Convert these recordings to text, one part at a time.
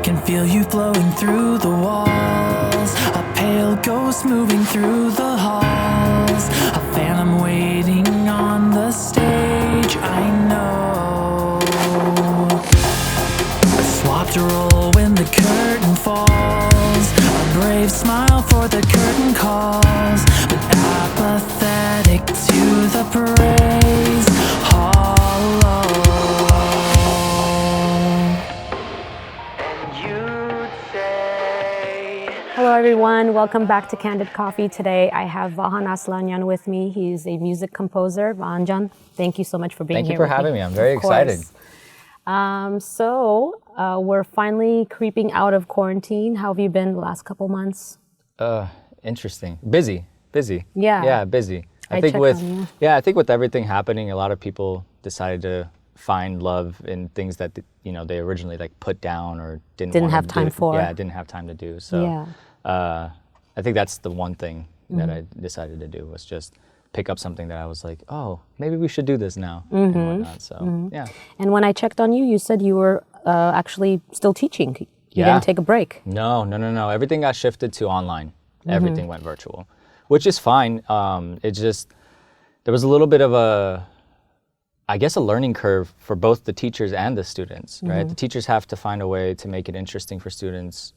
Can feel you flowing through the walls, a pale ghost moving through the halls, a phantom waiting on the stage. I know a swapped role when the curtain falls, a brave smile for the curtain calls, but apathetic to the praise. Hollow. Hello everyone, welcome back to Kandid Koffee. Today I have Vahan Aslanyan with me. He's a music composer. Vahan, thank you so much for being here. Thank you for having me. I'm very excited. We're finally creeping out of quarantine. How have you been the last couple months? Interesting. Busy. Yeah. Yeah, busy. I think with everything happening, a lot of people decided to find love in things that they originally put down or didn't have time for. Yeah, didn't have time to do. So I think that's the one thing that I decided to do, was just pick up something that I was like, oh, maybe we should do this now and whatnot. So yeah. And when I checked on you, you said you were actually still teaching. You didn't take a break. No. Everything got shifted to online. Everything went virtual, which is fine. There was a little bit of a learning curve for both the teachers and the students, right? The teachers have to find a way to make it interesting for students,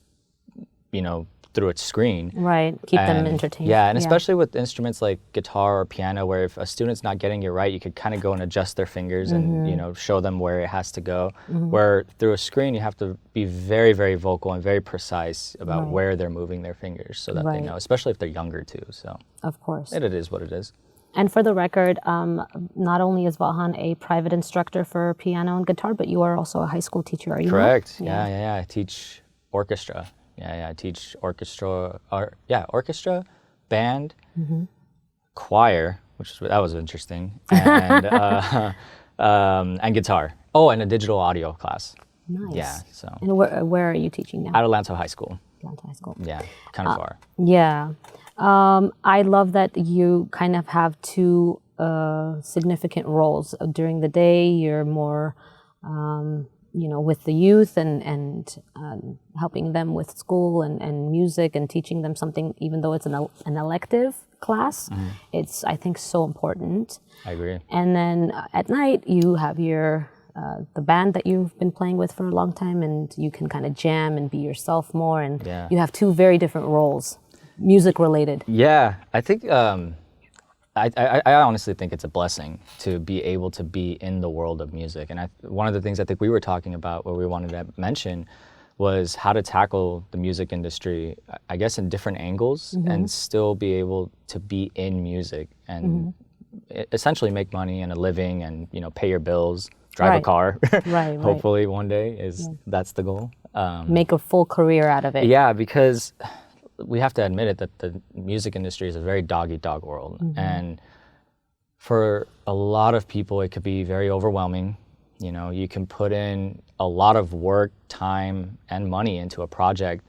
through a screen. Right, keep them entertained. Yeah, and especially with instruments like guitar or piano, where if a student's not getting it right, you could kind of go and adjust their fingers and, show them where it has to go. Where through a screen, you have to be very, very vocal and very precise about where they're moving their fingers so that they know, especially if they're younger too, so. Of course. It is what it is. And for the record, not only is Vahan a private instructor for piano and guitar, but you are also a high school teacher, are you? Correct. Yeah. I teach orchestra. I teach orchestra, band, choir, that was interesting, and guitar. Oh, and a digital audio class. Nice. Yeah. So. And where are you teaching now? At Atlanta High School. Atlanta High School. Yeah, kind of far. Yeah. I love that you kind of have two significant roles. During the day, you're more, with the youth and helping them with school and music and teaching them something, even though it's an elective class. It's, I think, so important. I agree. And then at night, you have your the band that you've been playing with for a long time, and you can kind of jam and be yourself more. And you have two very different roles. Music related. Yeah, I think I honestly think it's a blessing to be able to be in the world of music. And one of the things I think we were talking about, what we wanted to mention, was how to tackle the music industry, I guess, in different angles and still be able to be in music and essentially make money and a living and pay your bills, drive a car. Right. Hopefully one day that's the goal. Make a full career out of it. Yeah, because we have to admit it, that the music industry is a very dog-eat-dog world. And for a lot of people, it could be very overwhelming. You can put in a lot of work, time, and money into a project,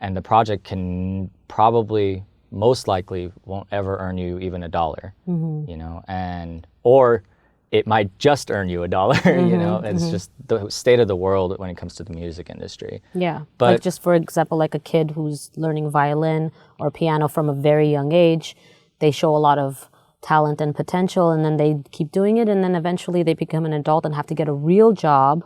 and the project can probably, most likely, won't ever earn you even $1, or it might just earn you $1, It's just the state of the world when it comes to the music industry. Yeah, but just for example, like a kid who's learning violin or piano from a very young age, they show a lot of talent and potential, and then they keep doing it, and then eventually they become an adult and have to get a real job.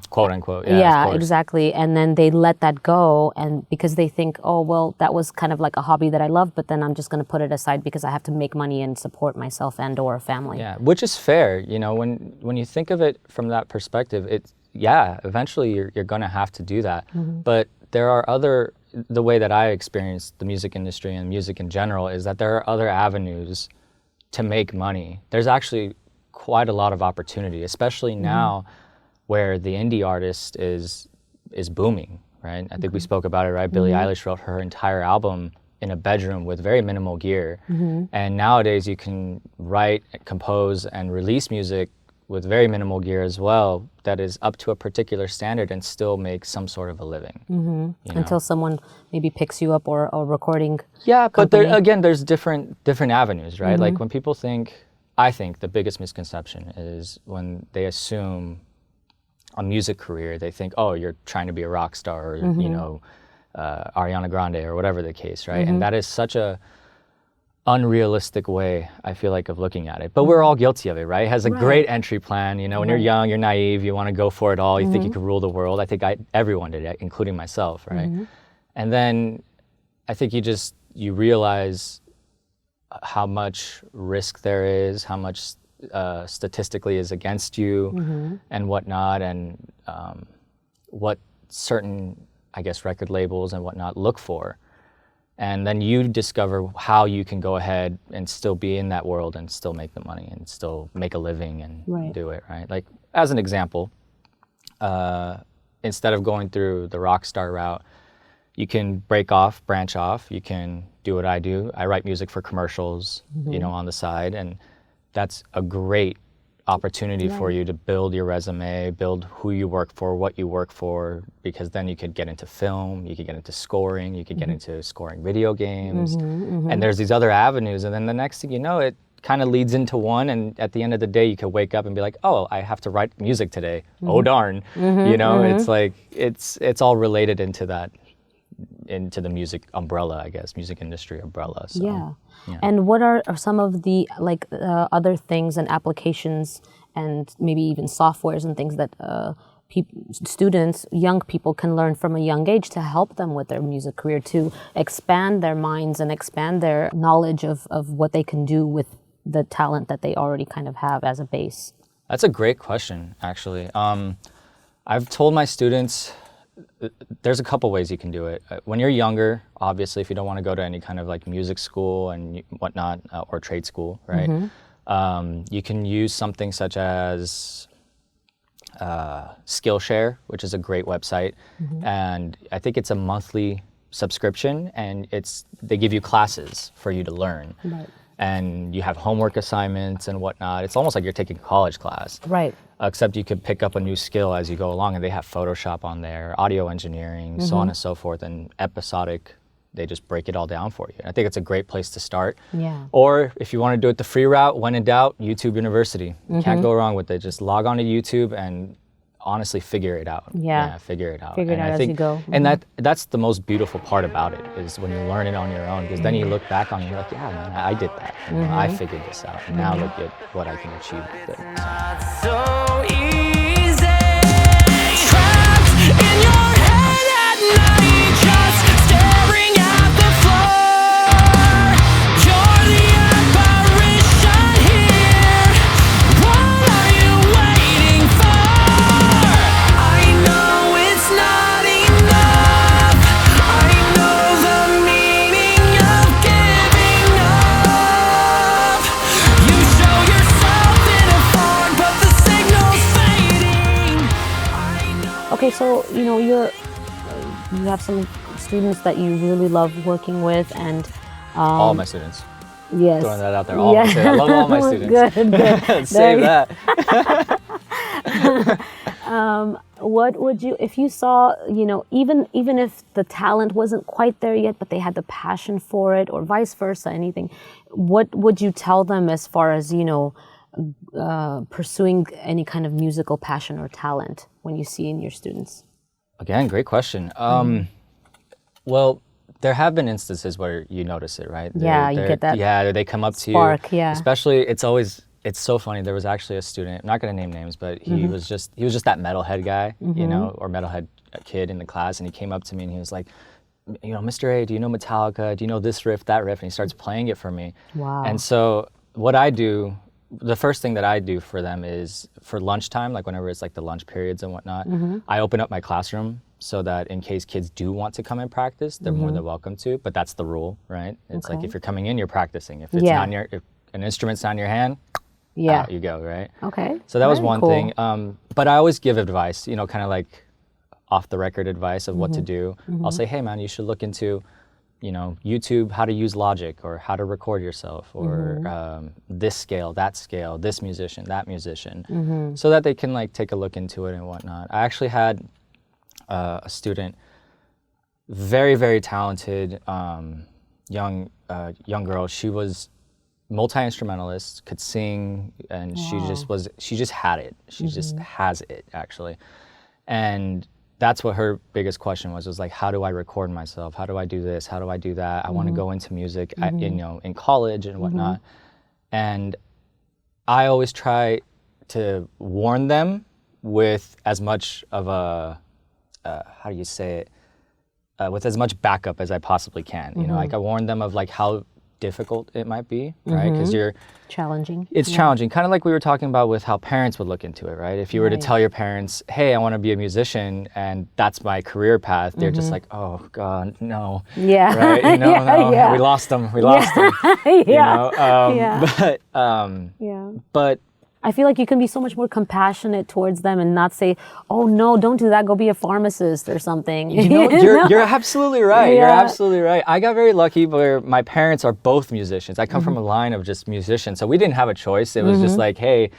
Quote unquote. Yeah, exactly. And then they let that go, and because they think, oh, well, that was kind of like a hobby that I love, but then I'm just going to put it aside because I have to make money and support myself and or a family. Yeah, which is fair. When you think of it from that perspective, eventually you're going to have to do that. But there are the way that I experience the music industry and music in general is that there are other avenues to make money. There's actually quite a lot of opportunity, especially now where the indie artist is booming, right? I think we spoke about it, right? Billie Eilish wrote her entire album in a bedroom with very minimal gear. And nowadays you can write, compose, and release music with very minimal gear as well that is up to a particular standard and still make some sort of a living. Until someone maybe picks you up or a recording but there's different avenues, right? Like when people think, I think the biggest misconception is when they assume a music career, they think, oh, you're trying to be a rock star, or you know, Ariana Grande or whatever the case, right? And that is such a unrealistic way, I feel like, of looking at it. But we're all guilty of it, right? It has a great entry plan. You know, when you're young, you're naive, you want to go for it all, you think you can rule the world. I think everyone did it, including myself, right? And then I think you realize how much risk there is, how much statistically is against you and whatnot, and what certain, I guess, record labels and whatnot look for. And then you discover how you can go ahead and still be in that world and still make the money and still make a living and do it, right? Like, as an example, instead of going through the rock star route, you can branch off. You can do what I do. I write music for commercials, you know, on the side. And that's a great opportunity for you to build your resume, build who you work for, what you work for, because then you could get into film, you could get into scoring, you could get into scoring video games, and there's these other avenues, and then the next thing you know, it kind of leads into one, and at the end of the day, you could wake up and be like, oh, I have to write music today. Oh darn, you know, it's like it's all related into the music umbrella, I guess, music industry umbrella. So, yeah. And what are some of the other things and applications and maybe even softwares and things that students, young people can learn from a young age to help them with their music career, to expand their minds and expand their knowledge of what they can do with the talent that they already kind of have as a base? That's a great question, actually. I've told my students, there's a couple ways you can do it. When you're younger, obviously, if you don't want to go to any kind of like music school and whatnot, or trade school, right? You can use something such as Skillshare, which is a great website. And I think it's a monthly subscription, and they give you classes for you to learn. Right. And you have homework assignments and whatnot. It's almost like you're taking a college class. Right. Except you could pick up a new skill as you go along, and they have Photoshop on there, audio engineering, so on and so forth, and episodic. They just break it all down for you. And I think it's a great place to start. Yeah. Or if you want to do it the free route, when in doubt, YouTube University. You can't go wrong with it. Just log on to YouTube and honestly figure it out. Yeah, figure it out. Figure it out as you go. And that's the most beautiful part about it, is when you learn it on your own, because then you look back on it and you're like, yeah, man, I did that. I figured this out. And now look at what I can achieve with it. Not so easy. Trapped in your head at night, just staring at the floor. You're the apparition here. What are you waiting for? I know it's not enough. I know the meaning of giving up. You show yourself in a fog, but the signal's fading. I know. Okay, so you have some students that you really love working with, and All my students. yes, Throwing that out there. All my students. I love all my students. Good. Save that. What would you, if you saw, even if the talent wasn't quite there yet, but they had the passion for it, or vice versa, anything, what would you tell them as far as, pursuing any kind of musical passion or talent when you see in your students? Again, great question. Well, there have been instances where you notice it, right? Yeah, you get that Yeah, they come up to spark, you. yeah. Especially, it's so funny. There was actually a student, I'm not going to name names, but he was just that metalhead guy, or metalhead kid in the class, and he came up to me and he was like, Mr. A, do you know Metallica? Do you know this riff, that riff? And he starts playing it for me. Wow. And so what I do, the first thing that I do for them is, for lunchtime, like whenever it's like the lunch periods and whatnot, I open up my classroom so that in case kids do want to come and practice, they're more than welcome to. But that's the rule, right? It's like if you're coming in, you're practicing. If it's not if an instrument's not in your hand, out you go, right? Okay. So that was Very one cool. thing. But I always give advice, kind of like off the record advice of what to do. I'll say, hey man, you should look into, YouTube, how to use Logic, or how to record yourself, or this scale, this musician, that musician, so that they can like take a look into it and whatnot. I actually had a student, very, very talented young girl. She was multi-instrumentalist, could sing, and she just had it. She just has it, actually. And that's what her biggest question was like, how do I record myself? How do I do this? How do I do that? I want to go into music, in college and whatnot. And I always try to warn them with as much of a, how do you say it? With as much backup as I possibly can. You know, like I warn them of like how difficult it might be, right? Because challenging. It's challenging, kind of like we were talking about with how parents would look into it, right? If you were to tell your parents, hey, I want to be a musician and that's my career path, they're just like, oh God, no. Yeah. Right? You know, no, we lost them. We lost them. You know? But I feel like you can be so much more compassionate towards them and not say, oh no, don't do that, go be a pharmacist or something. You know, you're absolutely right. You're absolutely right. I got very lucky where my parents are both musicians. I come from a line of just musicians, so we didn't have a choice. It was just like, hey,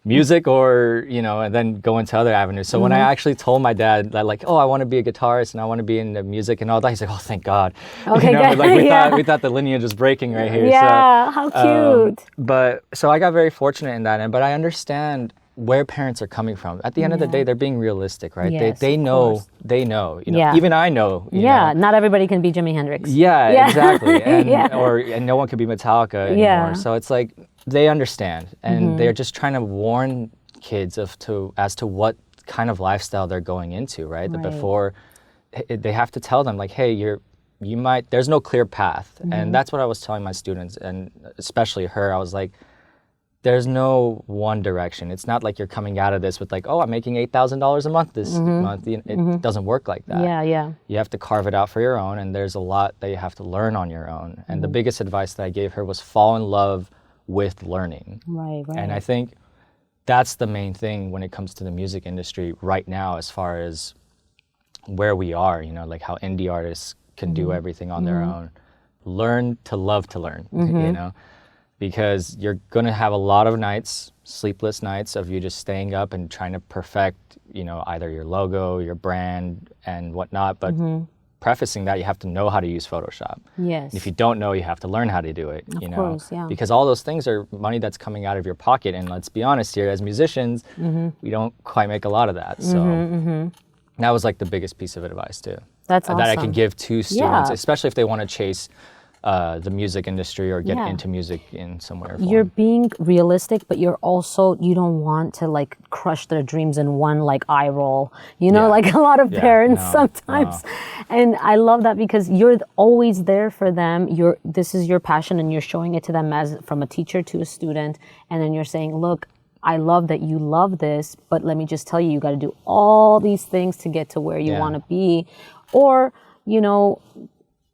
music or, you know, and then go into other avenues. So when I actually told my dad that like, oh, I want to be a guitarist and I want to be into music and all that, he's like, oh, thank God. Okay, you know, good. like we thought the lineage was breaking right here. Yeah, so, how cute. But so I got very fortunate in that end, but I understand where parents are coming from. At the end of the day, they're being realistic, right? Yes, they know, you know, even I know. You know. Not everybody can be Jimi Hendrix. Yeah, exactly. And, and no one could be Metallica anymore. So it's like, they understand, and they're just trying to warn kids as to what kind of lifestyle they're going into, right? That before they have to tell them like, hey, there's no clear path. And that's what I was telling my students, and especially her. I was like, there's no one direction. It's not like you're coming out of this with like, oh, I'm making $8,000 a month this month. It doesn't work like that. Yeah. You have to carve it out for your own, and there's a lot that you have to learn on your own. And the biggest advice that I gave her was fall in love with learning. Right. And I think that's the main thing when it comes to the music industry right now, as far as where we are, you know, like how indie artists can do everything on their own. Learn to love to learn, you know, because you're going to have a lot of nights, sleepless nights of you just staying up and trying to perfect, you know, either your logo, your brand and whatnot. But prefacing that, you have to know how to use Photoshop. Yes. And if you don't know, you have to learn how to do it. Of you know, course, yeah. Because all those things are money that's coming out of your pocket. And let's be honest here, as musicians, we don't quite make a lot of that. So that was like the biggest piece of advice too. That's awesome. That I can give to students, especially if they want to chase the music industry or get into music in some way or form. You're being realistic, but you don't want to like crush their dreams in one like eye roll, you know, like a lot of parents sometimes. And I love that because you're always there for them. This is your passion and you're showing it to them as from a teacher to a student. And then you're saying, look, I love that you love this, but let me just tell you, you got to do all these things to get to where you want to be. Or, you know,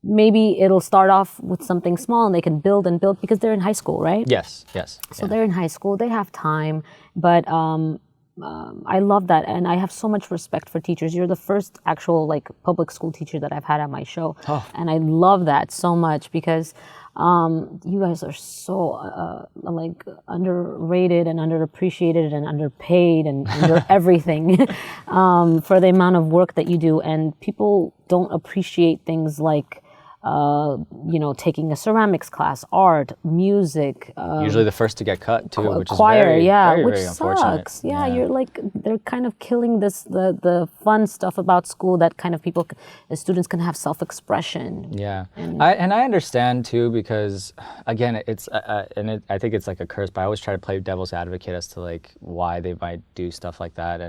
maybe it'll start off with something small and they can build and build because they're in high school, right? Yes. So they're in high school, they have time, but I love that. And I have so much respect for teachers. You're the first actual like public school teacher that I've had at my show. And I love that so much because you guys are so like underrated and underappreciated and underpaid and under everything for the amount of work that you do. And people don't appreciate things like you know, taking a ceramics class, art, music. Usually the first to get cut too, which choir, is very, which very unfortunate. Sucks. Yeah, you're like, they're kind of killing the fun stuff about school that kind of the students can have self-expression. Yeah, and I understand too, because again, it's I think it's like a curse, but I always try to play devil's advocate as to like why they might do stuff like that,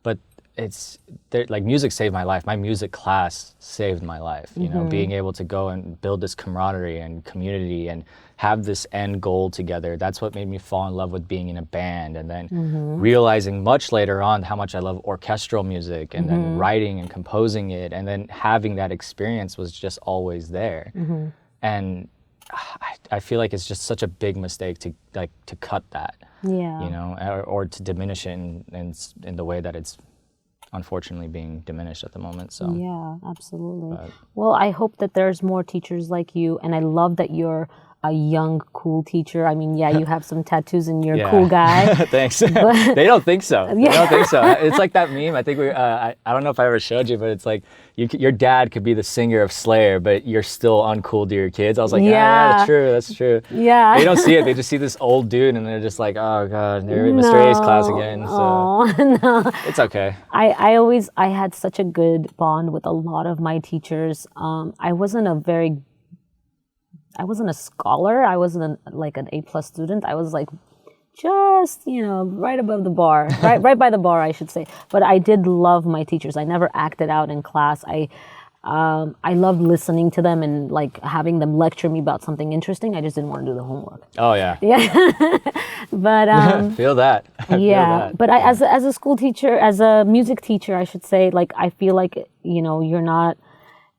but like music saved my life. My music class saved my life. You know, being able to go and build this camaraderie and community and have this end goal together. That's what made me fall in love with being in a band, and then realizing much later on how much I love orchestral music, and then writing and composing it, and then having that experience was just always there. And I feel like it's just such a big mistake to cut that. Yeah. You know, or to diminish it in the way that it's unfortunately being diminished at the moment. So yeah, absolutely. Well, I hope that there's more teachers like you, and I love that you're a young, cool teacher. I mean, yeah, you have some tattoos and you're a cool guy. Thanks. They don't think so. They don't think so. It's like that meme. I think I don't know if I ever showed you, but it's like your dad could be the singer of Slayer, but you're still uncool to your kids. I was like, yeah, that's true. That's true. Yeah. They don't see it. They just see this old dude and they're just like, oh God, they're in Mr. A's class again. So no. it's okay. I had such a good bond with a lot of my teachers. I wasn't a scholar. I wasn't like an A+ student. I was like just, right above the bar, right by the bar, I should say. But I did love my teachers. I never acted out in class. I loved listening to them and like having them lecture me about something interesting. I just didn't want to do the homework. Oh yeah. Yeah. But feel that. Yeah. But as a school teacher, as a music teacher, I should say, like I feel like you're not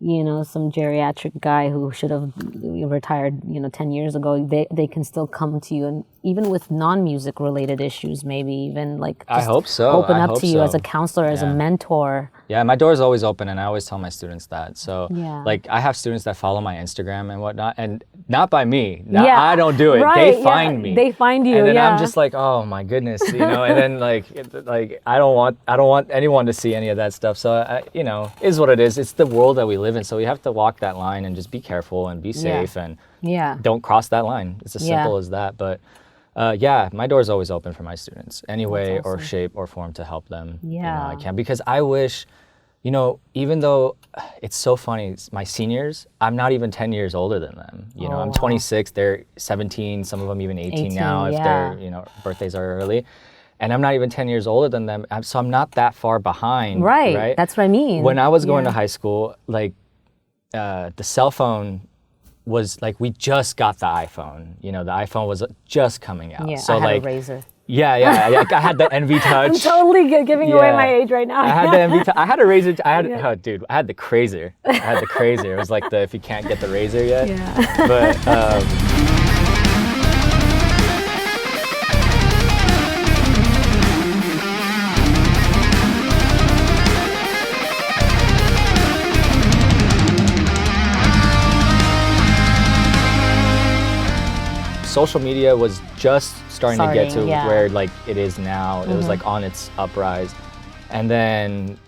some geriatric guy who should have retired, 10 years ago. They can still come to you, and even with non-music related issues, maybe even like just I hope so. Open up to you as a counselor, as a mentor. Yeah, my door is always open, and I always tell my students that. So, Yeah. like, I have students that follow my Instagram and whatnot, and not by me. I don't do it. Right, They find me. They find you. And then yeah. I'm just like, oh my goodness, and then like I don't want anyone to see any of that stuff. So, is what it is. It's the world that we live in. So we have to walk that line and just be careful and be safe and don't cross that line. It's as simple as that. But my door is always open for my students, any way or shape or form to help them. I can, because I wish, even though it's so funny, my seniors, I'm not even 10 years older than them. I'm 26, they're 17, some of them even 18 now if their birthdays are early. And I'm not even 10 years older than them, so I'm not that far behind. Right? That's what I mean. When I was going to high school, like the cell phone was like, we just got the iPhone. The iPhone was just coming out. Yeah, so I had like a Razor. Yeah. I had the NV Touch. I'm totally giving away my age right now. I had the NV Touch. I had a Razor. I had the Crazer. It was like if you can't get the Razor yet. Yeah. But social media was just starting to get to where like it is now. It was like on its uprise. And then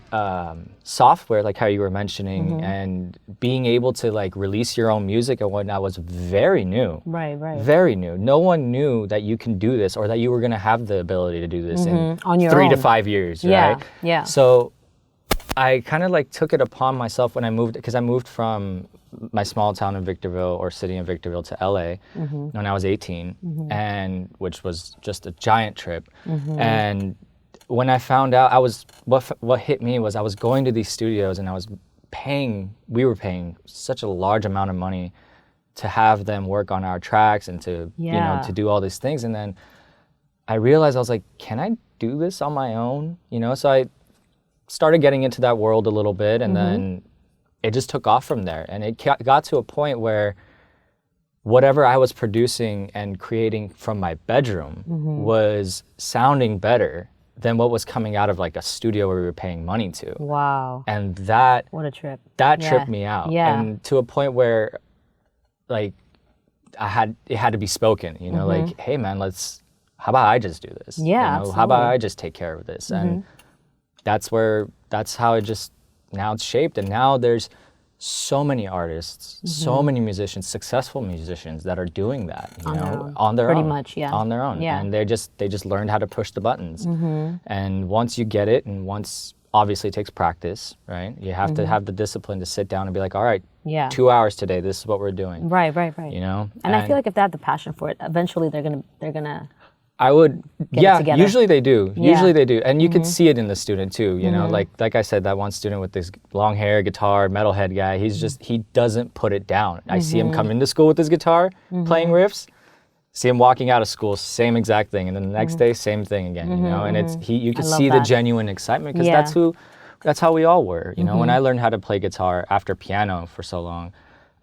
software, like how you were mentioning, and being able to like release your own music and whatnot was very new. Right. Very new. No one knew that you can do this or that you were going to have the ability to do this in on your 3 own. to 5 years, right? Yeah. So I kind of like took it upon myself when I moved, because I moved from my small town in Victorville, or city in Victorville, to LA when I was 18, and which was just a giant trip. And when I found out, what hit me was I was going to these studios and we were paying such a large amount of money to have them work on our tracks and to to do all these things. And then I realized, I was like, can I do this on my own? So I started getting into that world a little bit, and then it just took off from there. And it got to a point where whatever I was producing and creating from my bedroom was sounding better than what was coming out of like a studio where we were paying money to. Wow. And that, what a trip. That tripped me out. Yeah. And to a point where like it had to be spoken, like, hey man, how about I just do this? Yeah. How about I just take care of this? And that's how it just, now it's shaped, and now there's so many artists, so many musicians, successful musicians that are doing that, on their own. Pretty much, yeah. On their own. Yeah. And they just learned how to push the buttons. And once you get it, and once, obviously it takes practice, right? You have to have the discipline to sit down and be like, all right, 2 hours today, this is what we're doing. Right. And I feel like if they have the passion for it, eventually they're gonna I would, get it together. Usually they do. Yeah. Usually they do. And you could see it in the student too, like I said, that one student with this long hair, guitar, metalhead guy, he doesn't put it down. I see him come into school with his guitar, playing riffs, see him walking out of school, same exact thing. And then the next day, same thing again, and you can see the genuine excitement, because that's how we all were. When I learned how to play guitar after piano for so long,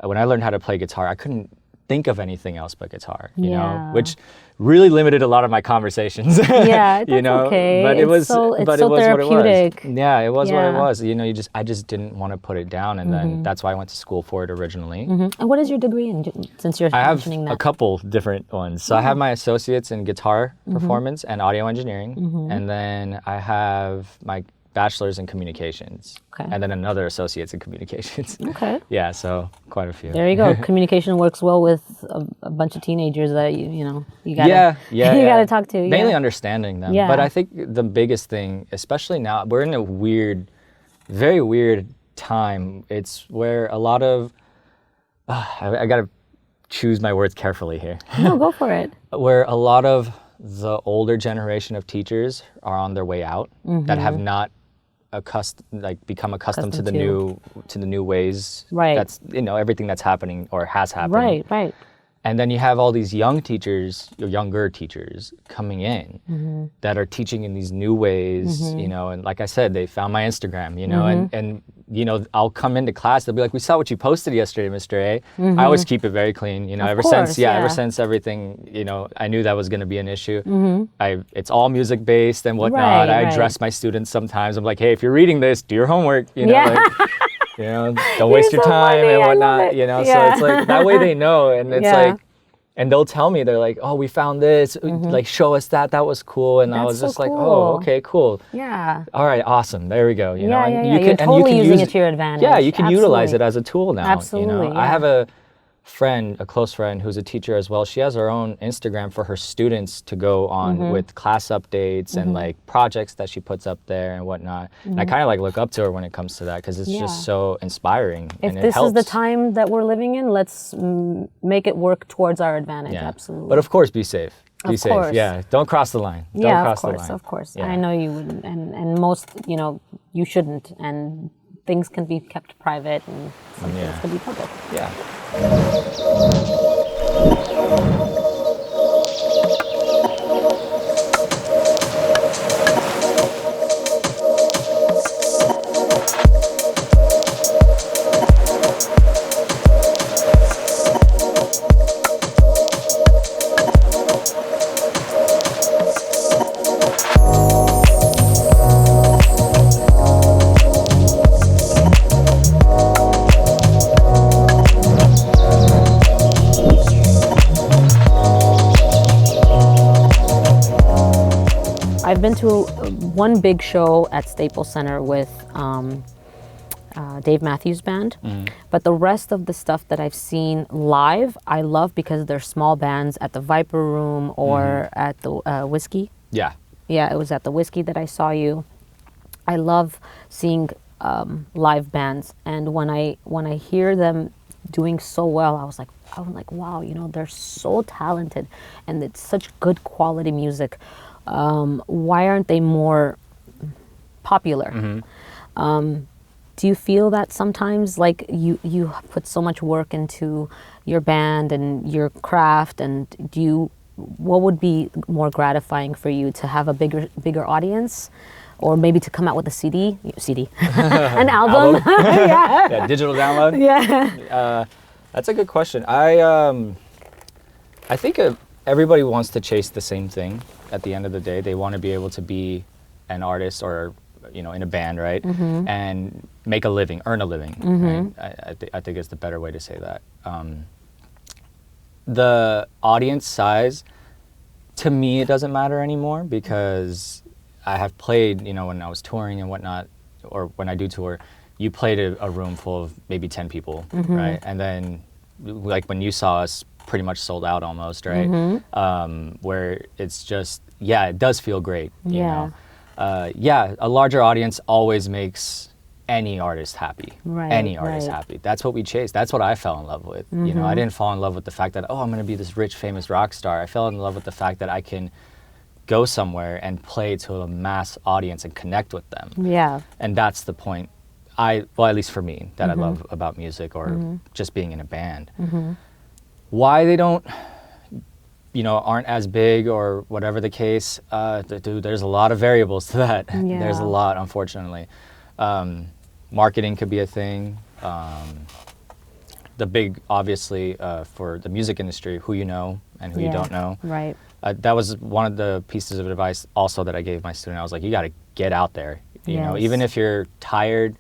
when I learned how to play guitar, I couldn't think of anything else but guitar, you know, Yeah. which really limited a lot of my conversations. Yeah, that's you know, okay. but it was so therapeutic. What it was. Yeah, it was what it Yeah. was. You know, I just didn't want to put it down, and then that's why I went to school for it originally. And what is your degree in, since you're I have mentioning that? a couple different ones. So I have my associates in guitar performance and audio engineering, and then I have my bachelor's in communications, Okay. and then another associate's in communications. Okay. Yeah, so quite a few. There you go. Communication works well with a bunch of teenagers that you know you gotta yeah, you yeah. gotta talk to. Mainly Yeah. understanding them. Yeah. But I think the biggest thing, especially now, we're in a weird, very weird time. It's where a lot of I gotta choose my words carefully here. No, go for it. Where a lot of the older generation of teachers are on their way out that have not become accustomed to the new ways. Right. That's, you know, everything that's happening or has happened. Right, right. And then you have all these young teachers, or younger teachers coming in that are teaching in these new ways, you know, and like I said, they found my Instagram, you know, and you know, I'll come into class, they'll be like, we saw what you posted yesterday, Mr. A. I always keep it very clean, you know, Of ever course, since yeah. everything, you know, I knew that was going to be an issue. It's all music based and whatnot. Right, I right. address my students sometimes. I'm like, hey, if you're reading this, do your homework, you know, Yeah. like, you know, don't waste your so time funny, and I love whatnot, it. you know, Yeah. so it's like, that way they know, and it's Yeah. like, and they'll tell me, they're like, oh, we found this, like, show us that was cool. And I That's was so just like, cool. oh, okay, cool. Yeah. All right, awesome, there we go. You know, Yeah, and yeah, you yeah. can, You're and totally you can using use it to your advantage. Yeah, you can utilize it Absolutely. as a tool now. Absolutely, You know? I yeah. have a friend, a close friend, who's a teacher as well. She has her own Instagram for her students to go on with class updates and like projects that she puts up there and whatnot. And I kind of like look up to her when it comes to that, because it's Yeah. just so inspiring. If and it this is the helps. time that we're living in, let's make it work towards our advantage. Yeah. Absolutely. But of course, be safe. Be Of safe. course. Yeah. Don't cross the line. Don't Yeah, cross of the course, line. of course. Yeah. I know you wouldn't, and most, you know, you shouldn't, and things can be kept private, and some things Yeah. can be public. Yeah. I've been to one big show at Staples Center with Dave Matthews Band, but the rest of the stuff that I've seen live, I love because they're small bands at the Viper Room or at the Whiskey. Yeah. Yeah, it was at the Whiskey that I saw you. I love seeing live bands, and when I hear them doing so well, I was like, wow, you know, they're so talented, and it's such good quality music. Why aren't they more popular? Do you feel that sometimes, like, you put so much work into your band and your craft, and what would be more gratifying for you, to have a bigger audience, or maybe to come out with a CD, an album? Yeah. Yeah. Digital download. Yeah. That's a good question. I think everybody wants to chase the same thing. At the end of the day, they want to be able to be an artist, or, you know, in a band, right? And make a living, earn a living. Right? I think it's the better way to say that. The audience size, to me, it doesn't matter anymore, because I have played, you know, when I was touring and whatnot, or when I do tour, you played a room full of maybe 10 people, right? And then, like, when you saw us, pretty much sold out almost, right? Where it's just, yeah, it does feel great, you know? Yeah, a larger audience always makes any artist happy. Right, Any artist right. happy. That's what we chase. That's what I fell in love with. You know, I didn't fall in love with the fact that, oh, I'm going to be this rich, famous rock star. I fell in love with the fact that I can go somewhere and play to a mass audience and connect with them. Yeah. And that's the point, well, at least for me, that I love about music, or just being in a band. Why they don't, you know, aren't as big, or whatever the case, dude, there's a lot of variables to that. There's a Yeah. lot, unfortunately. Marketing could be a thing. the big, obviously, for the music industry, who you know and who you don't know. Right. That was one of the pieces of advice also that I gave my student. I was like, you got to get out there. You know, even if you're tired,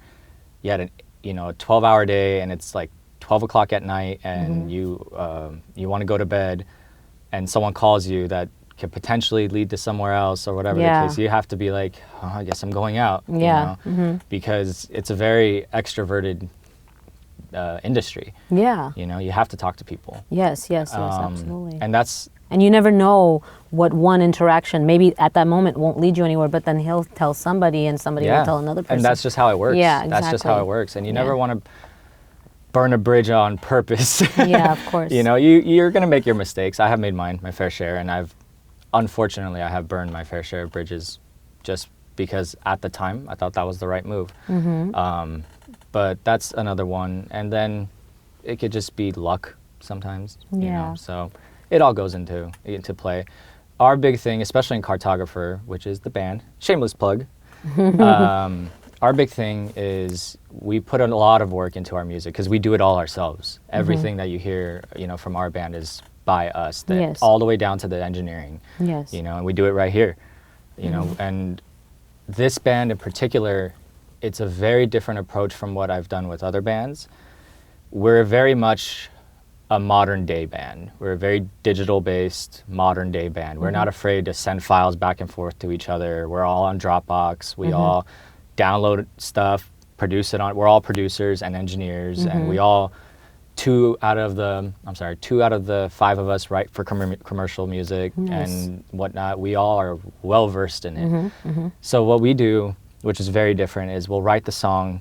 you had a 12-hour day and it's like 12 o'clock at night and you want to go to bed and someone calls you that could potentially lead to somewhere else or whatever the case, you have to be like, oh, I guess I'm going out. Yeah. You know? Because it's a very extroverted industry. Yeah. You know, you have to talk to people. Yes, absolutely. And you never know what one interaction, maybe at that moment, won't lead you anywhere, but then he'll tell somebody and somebody will tell another person. And that's just how it works. Yeah, exactly. That's just how it works. And you never want to burn a bridge on purpose. Yeah, of course. You know, you're going to make your mistakes. I have made my fair share, and unfortunately, I have burned my fair share of bridges just because at the time I thought that was the right move. But that's another one. And then it could just be luck sometimes. You know? So it all goes into play. Our big thing, especially in Cartographer, which is the band, shameless plug, our big thing is we put a lot of work into our music because we do it all ourselves. Everything that you hear, from our band is by us, all the way down to the engineering. Yes. And we do it right here. And this band in particular, it's a very different approach from what I've done with other bands. We're very much a modern day band. We're a very digital based modern day band. We're not afraid to send files back and forth to each other. We're all on Dropbox. We all download stuff, produce it on. We're all producers and engineers, and we all two out of the 5 of us write for commercial music and whatnot. We all are well versed in it. So what we do, which is very different, is we'll write the song,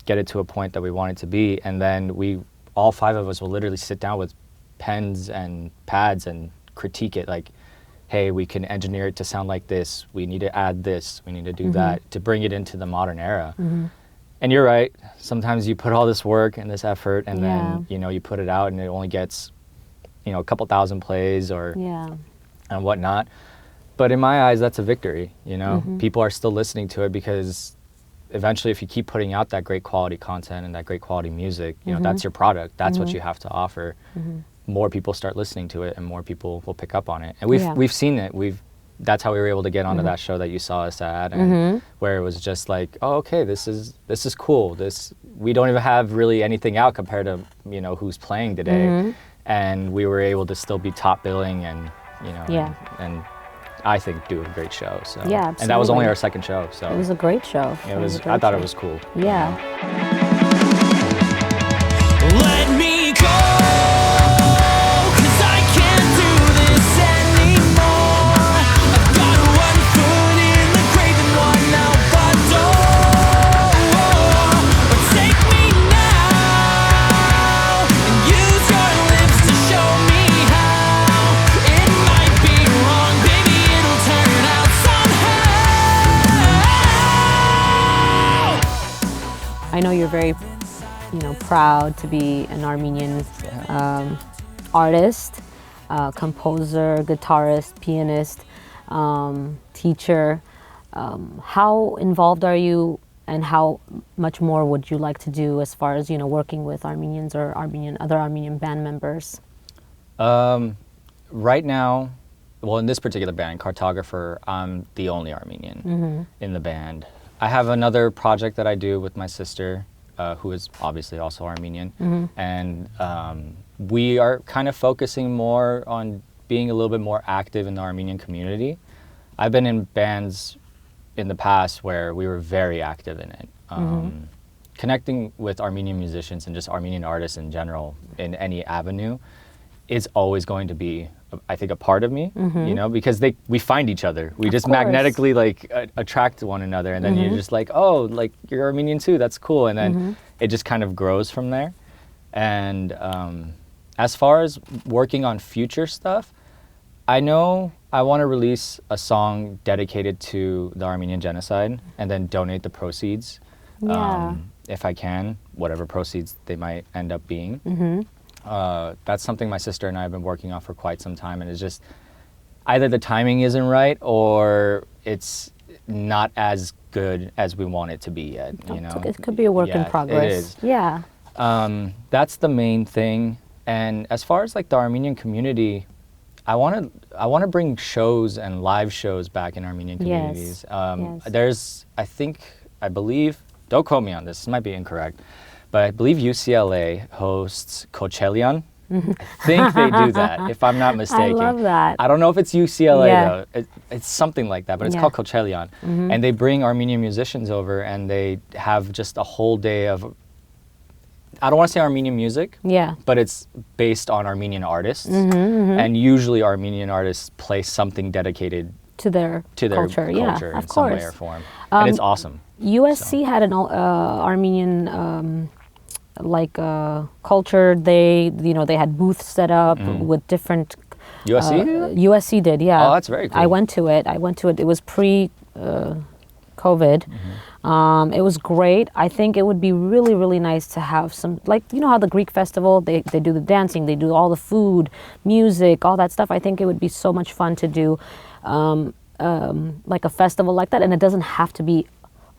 get it to a point that we want it to be, and then all 5 of us will literally sit down with pens and pads and critique it like, hey, we can engineer it to sound like this. We need to add this. We need to do that to bring it into the modern era. And you're right. Sometimes you put all this work and this effort and then, you put it out and it only gets, a couple thousand plays or and whatnot. But in my eyes, that's a victory. People are still listening to it because eventually, if you keep putting out that great quality content and that great quality music, that's your product. That's what you have to offer. More people start listening to it, and more people will pick up on it. And we've seen it. That's how we were able to get onto that show that you saw us at, and where it was just like, oh, okay, this is cool. We don't even have really anything out compared to who's playing today, and we were able to still be top billing and and I think do a great show. So and that was only our second show. So it was a great show. I thought it was cool. Yeah. Let me go, 'cause I can't do this anymore. I've got one foot in the grave and one out the door. But take me now and use your lips to show me how. It might be wrong, baby, it'll turn out somehow. I know you're very proud to be an Armenian artist, composer, guitarist, pianist, teacher. How involved are you, and how much more would you like to do as far as working with Armenians or other Armenian band members? Right now, well, in this particular band, Cartographer, I'm the only Armenian in the band. I have another project that I do with my sister, who is obviously also Armenian, and we are kind of focusing more on being a little bit more active in the Armenian community. I've been in bands in the past where we were very active in it. Connecting with Armenian musicians and just Armenian artists in general in any avenue is always going to be, I think, a part of me, because we find each other. We just magnetically attract to one another, and then you're just like, oh, like you're Armenian too, that's cool. And then it just kind of grows from there. And as far as working on future stuff, I know I want to release a song dedicated to the Armenian genocide and then donate the proceeds, if I can, whatever proceeds they might end up being. That's something my sister and I have been working on for quite some time, and it's just either the timing isn't right or it's not as good as we want it to be yet. It could be a work in progress. It is. Yeah. That's the main thing. And as far as like the Armenian community, I want to bring shows and live shows back in Armenian communities. Yes. There's, I believe, don't quote me on this might be incorrect, but I believe UCLA hosts Coachelian. I think they do that, if I'm not mistaken. I love that. I don't know if it's UCLA Yeah. though. It's something like that, but it's Yeah. called Coachelian. And they bring Armenian musicians over and they have just a whole day of, I don't want to say Armenian music, Yeah. but it's based on Armenian artists. And usually Armenian artists play something dedicated To their culture. Yeah, culture in of some course. way or form. And it's awesome. USC had an Armenian culture. They had booths set up with different. USC? USC did, yeah. Oh, that's very cool. I went to it. It was pre COVID. It was great. I think it would be really, really nice to have some, like, you know how the Greek festival, they do the dancing, they do all the food, music, all that stuff. I think it would be so much fun to do like a festival like that. And it doesn't have to be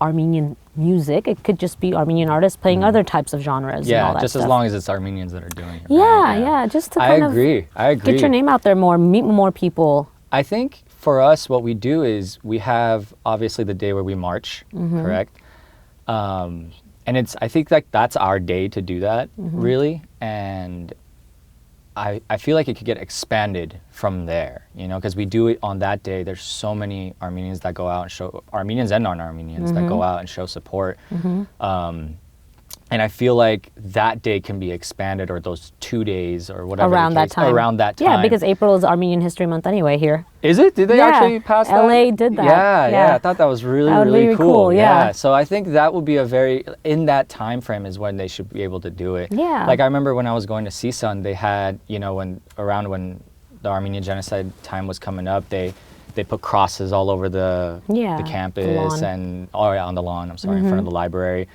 Armenian music. It could just be Armenian artists playing other types of genres and all Yeah, that just stuff. as long as it's Armenians that are doing it. Yeah, right? yeah, just to I kind agree. of get your name out there more, meet more people. I think for us, what we do is we have obviously the day where we march, correct? And I think like that's our day to do that, really. And I feel like it could get expanded from there, you know, because we do it on that day. There's so many Armenians that go out and show, Armenians and non-Armenians that go out and show support. And I feel like that day can be expanded, or those 2 days or whatever. Around that time. Around that time. Yeah, because April is Armenian History Month anyway here. Is it? Did they Yeah, actually pass that? LA did that. Yeah. I thought that was really, That would be really really cool. cool, yeah. So I think that would be in that time frame is when they should be able to do it. Yeah. Like I remember when I was going to CSUN, they had, you know, when the Armenian genocide time was coming up, they put crosses all over the campus lawn. on the lawn, I'm sorry, in front of the library.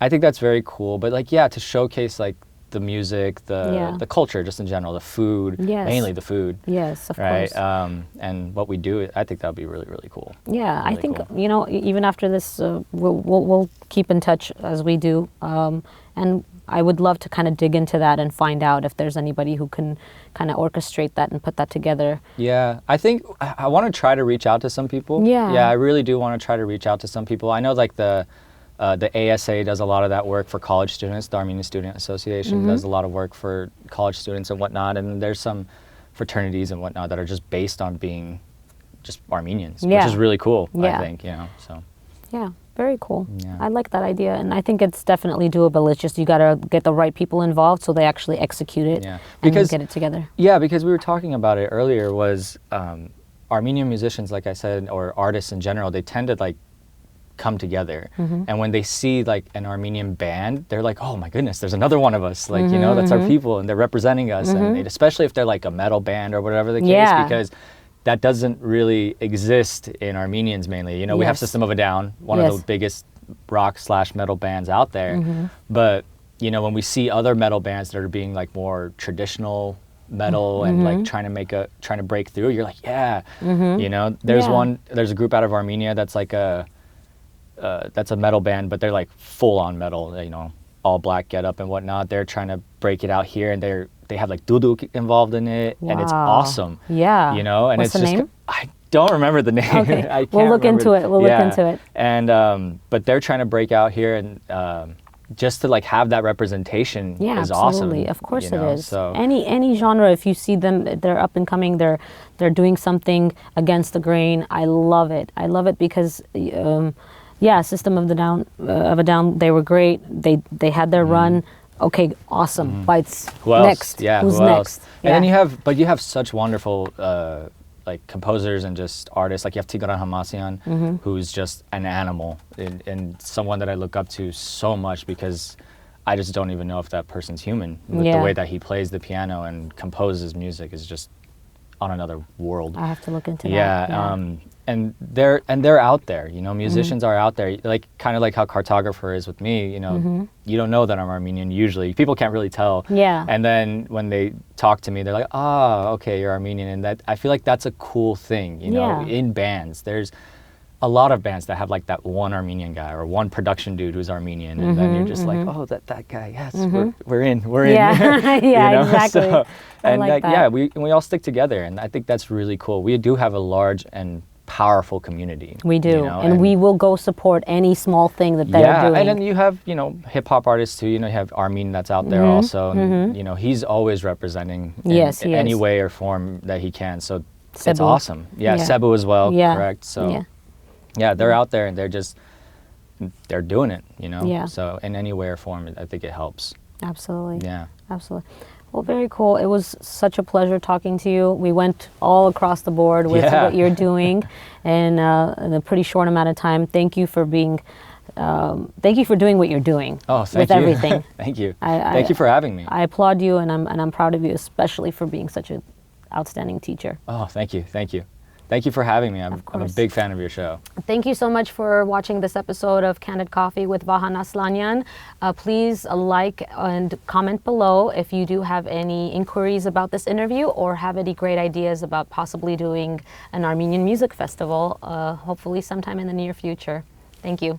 I think that's very cool. But like, yeah, to showcase like the music, the culture just in general, the food, mainly the food. Yes, of right? course. And what we do, I think that would be really, really cool. Yeah, Really I think, cool. you know, even after this, we'll keep in touch as we do. And I would love to kind of dig into that and find out if there's anybody who can kind of orchestrate that and put that together. Yeah, I think I want to try to reach out to some people. Yeah. Yeah, I really do want to try to reach out to some people. I know like the ASA does a lot of that work for college students. The Armenian Student Association does a lot of work for college students and whatnot. And there's some fraternities and whatnot that are just based on being just Armenians, which is really cool, I think, you know, so. Yeah, very cool. Yeah. I like that idea. And I think it's definitely doable. It's just you got to get the right people involved so they actually execute it and get it together. Yeah, because we were talking about it earlier was Armenian musicians, like I said, or artists in general, they tend to like come together, and when they see like an Armenian band, they're like, oh my goodness, there's another one of us, like, you know, that's our people and they're representing us. And especially if they're like a metal band or whatever the case, because that doesn't really exist in Armenians mainly. You know, we have System of a Down, one of the biggest rock/metal bands out there, but you know, when we see other metal bands that are being like more traditional metal and like trying to break through, you're like, you know, there's a group out of Armenia that's like that's a metal band, but they're like full on metal, you know, all black getup and whatnot. They're trying to break it out here, and they have like duduk involved in it, and it's awesome. Yeah, you know, and What's it's the just name? I don't remember the name. Okay, I can't we'll look remember. into it. We'll look into it. And but they're trying to break out here, and just to like have that representation is absolutely. awesome. Of course you know? it is. So Any genre, if you see them, they're up and coming. They're doing something against the grain. I love it. I love it because. System of a Down, they were great. They had their run. Okay, awesome. Bites. Who else? Next. Yeah, Who's who next? Else? And then you have such wonderful like composers and just artists. Like you have Tigran Hamasyan, who's just an animal and someone that I look up to so much because I just don't even know if that person's human. With the way that he plays the piano and composes music is just on another world. I have to look into that. Yeah. And they're out there, you know, musicians are out there, like kind of like how cartographer is with me, you know, you don't know that I'm Armenian usually. People can't really tell. Yeah. And then when they talk to me, they're like, okay, you're Armenian. And that I feel like that's a cool thing, you know, in bands. a lot of bands that have like that one Armenian guy or one production dude who's Armenian, and then you're just like, oh, that guy, yes, we're in. Yeah, yeah, exactly. So, and like that. yeah, we all stick together, and I think that's really cool. We do have a large and powerful community. We do, you know, and we will go support any small thing that they're doing. And then you have, you know, hip hop artists too. You know, you have Armin that's out there also, and you know, he's always representing in any way or form that he can. So Cebu. it's awesome. Yeah, Cebu as well. Yeah. Correct. So yeah, they're out there and they're doing it. You know. Yeah. So in any way or form, I think it helps. Absolutely. Yeah. Absolutely. Well, very cool. It was such a pleasure talking to you. We went all across the board with what you're doing in a pretty short amount of time. Thank you for being, thank you for doing what you're doing. Oh, thank with you. everything. Thank you. Thank you for having me. I applaud you, and I'm proud of you, especially for being such an outstanding teacher. Oh, thank you. Thank you. Thank you for having me. I'm a big fan of your show. Thank you so much for watching this episode of Kandid Koffee with Vahan Aslanyan. Please like and comment below if you do have any inquiries about this interview or have any great ideas about possibly doing an Armenian music festival, hopefully sometime in the near future. Thank you.